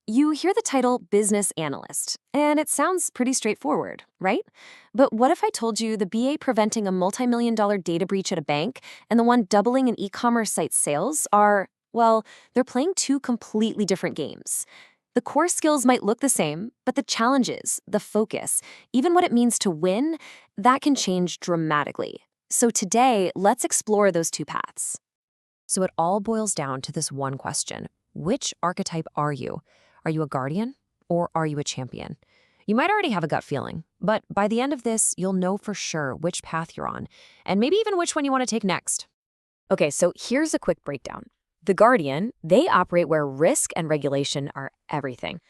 You hear the title Business Analyst, and it sounds pretty straightforward, right? But what if I told you the BA preventing a multi-million-dollar data breach at a bank and the one doubling an e-commerce site's sales are, well, they're playing two completely different games. The core skills might look the same, but the challenges, the focus, even what it means to win, that can change dramatically. So today, let's explore those two paths. So it all boils down to this one question. Which archetype are you? Are you a guardian or are you a champion? You might already have a gut feeling, but by the end of this, you'll know for sure which path you're on, and maybe even which one you want to take next. Okay, so here's a quick breakdown. The guardian, they operate where risk and regulation are everything.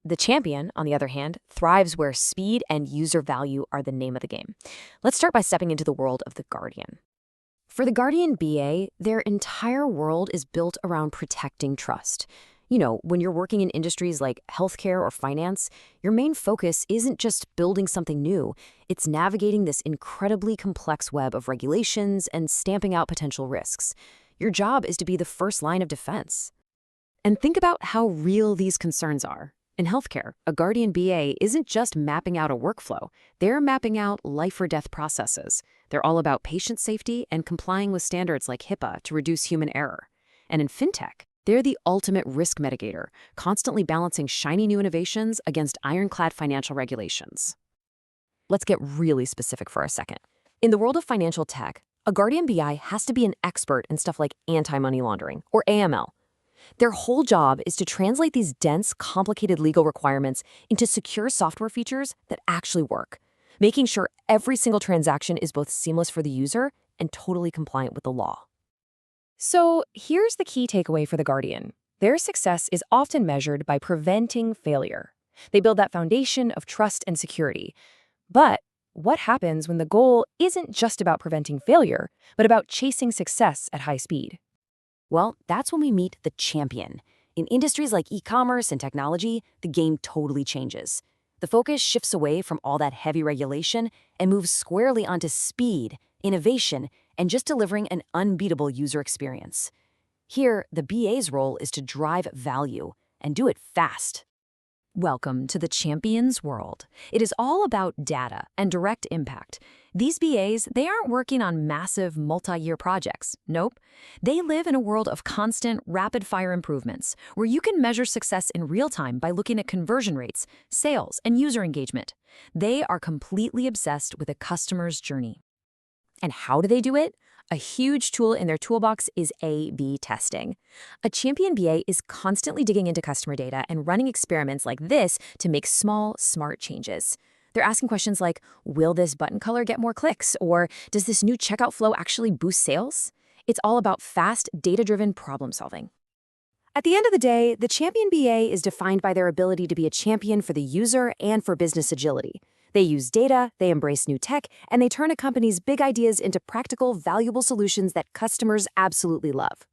The champion, on the other hand, thrives where speed and user value are the name of the game. Let's start by stepping into the world of the guardian. For the Guardian BA, their entire world is built around protecting trust. You know, when you're working in industries like healthcare or finance, your main focus isn't just building something new, it's navigating this incredibly complex web of regulations and stamping out potential risks. Your job is to be the first line of defense. And think about how real these concerns are. In healthcare, a Guardian BA isn't just mapping out a workflow, they're mapping out life or death processes. They're all about patient safety and complying with standards like HIPAA to reduce human error. And in fintech, they're the ultimate risk mitigator, constantly balancing shiny new innovations against ironclad financial regulations. Let's get really specific for a second. In the world of financial tech, a Guardian BI has to be an expert in stuff like anti-money laundering, or AML. Their whole job is to translate these dense, complicated legal requirements into secure software features that actually work, making sure every single transaction is both seamless for the user and totally compliant with the law. So here's the key takeaway for the Guardian. Their success is often measured by preventing failure. They build that foundation of trust and security. But what happens when the goal isn't just about preventing failure, but about chasing success at high speed? Well, that's when we meet the champion. In industries like e-commerce and technology, the game totally changes. The focus shifts away from all that heavy regulation and moves squarely onto speed, innovation, and just delivering an unbeatable user experience. Here, the BA's role is to drive value and do it fast. Welcome to the champion's world. It is all about data and direct impact. These BAs, they aren't working on massive multi-year projects. Nope. They live in a world of constant, rapid-fire improvements, where you can measure success in real time by looking at conversion rates, sales, and user engagement. They are completely obsessed with a customer's journey. And how do they do it? A huge tool in their toolbox is A/B testing. A champion BA is constantly digging into customer data and running experiments like this to make small, smart changes. They're asking questions like, will this button color get more clicks? Or does this new checkout flow actually boost sales? It's all about fast, data-driven problem solving. At the end of the day, the champion BA is defined by their ability to be a champion for the user and for business agility. They use data, they embrace new tech, and they turn a company's big ideas into practical, valuable solutions that customers absolutely love.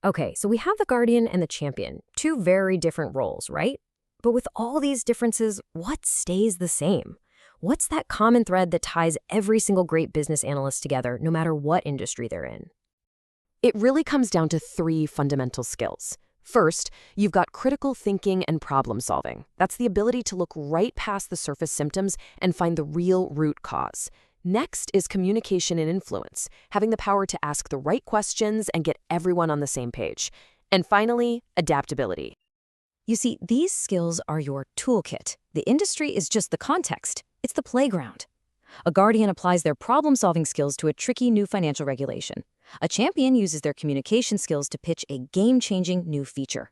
Okay, so we have the guardian and the champion, two very different roles, right? But with all these differences, what stays the same? What's that common thread that ties every single great business analyst together, no matter what industry they're in? It really comes down to three fundamental skills. First, you've got critical thinking and problem solving. That's the ability to look right past the surface symptoms and find the real root cause. Next is communication and influence, having the power to ask the right questions and get everyone on the same page. And finally, adaptability. You see, these skills are your toolkit. The industry is just the context. It's the playground. A guardian applies their problem-solving skills to a tricky new financial regulation. A champion uses their communication skills to pitch a game-changing new feature.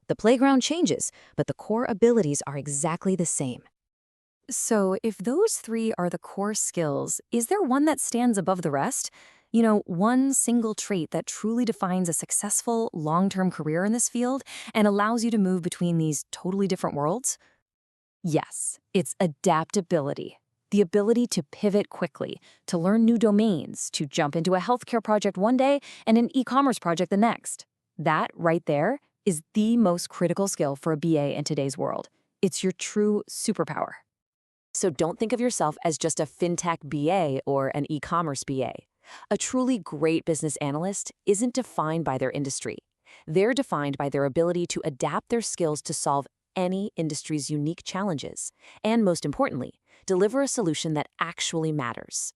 The playground changes, but the core abilities are exactly the same. So if those three are the core skills, is there one that stands above the rest? You know, one single trait that truly defines a successful, long-term career in this field and allows you to move between these totally different worlds? Yes, it's adaptability. The ability to pivot quickly, to learn new domains, to jump into a healthcare project one day and an e-commerce project the next. That right there is the most critical skill for a BA in today's world. It's your true superpower. So don't think of yourself as just a fintech BA or an e-commerce BA. A truly great business analyst isn't defined by their industry. They're defined by their ability to adapt their skills to solve any industry's unique challenges, and most importantly, deliver a solution that actually matters.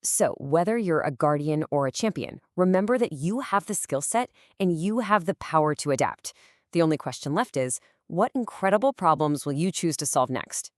So, whether you're a guardian or a champion, remember that you have the skill set and you have the power to adapt. The only question left is, what incredible problems will you choose to solve next?